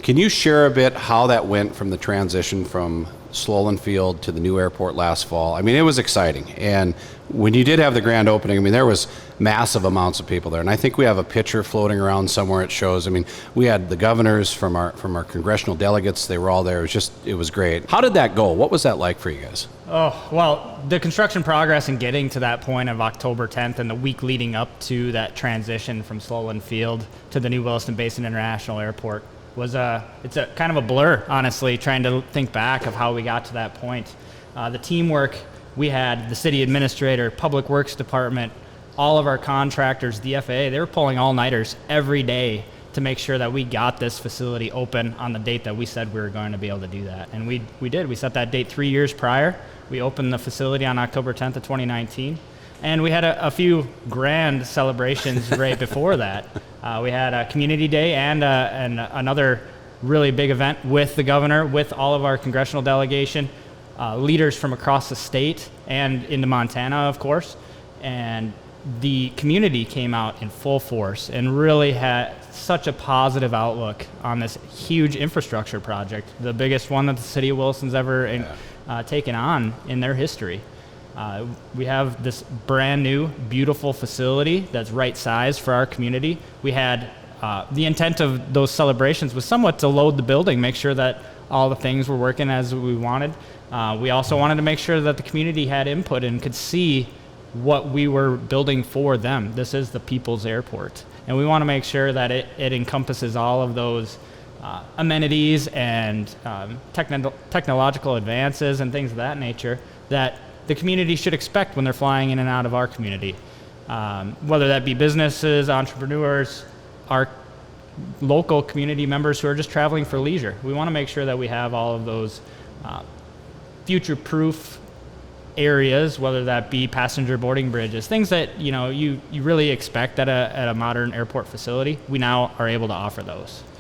Can you share a bit how that went from the transition from Slolan Field to the new airport last fall? I mean, it was exciting. And when you did have the grand opening, I mean, there was massive amounts of people there. And I think we have a picture floating around somewhere. It shows, I mean, we had the governors from our congressional delegates. They were all there. It was great. How did that go? What was that like for you guys? Oh, well, the construction progress and getting to that point of October 10th and the week leading up to that transition from Slolan Field to the new Williston Basin International Airport it's a kind of a blur, honestly, trying to think back of how we got to that point. The teamwork, we had the city administrator, public works department, all of our contractors, the FAA, they were pulling all-nighters every day to make sure that we got this facility open on the date that we said we were going to be able to do that. And we did. We set that date 3 years prior. We opened the facility on October 10th of 2019. And we had a few grand celebrations right before that. We had a community day and another really big event with the governor, with all of our congressional delegation, leaders from across the state and into Montana, of course. And the community came out in full force and really had such a positive outlook on this huge infrastructure project, the biggest one that the city of Williston's ever taken on in their history. We have this brand new, beautiful facility that's right sized for our community. We had the intent of those celebrations was somewhat to load the building, make sure that all the things were working as we wanted. We also wanted to make sure that the community had input and could see what we were building for them. This is the people's airport. And we want to make sure that it encompasses all of those amenities and technological advances and things of that nature that the community should expect when they're flying in and out of our community. Whether that be businesses, entrepreneurs, our local community members who are just traveling for leisure. We want to make sure that we have all of those future-proof areas, whether that be passenger boarding bridges, things that you really expect at a modern airport facility. We now are able to offer those.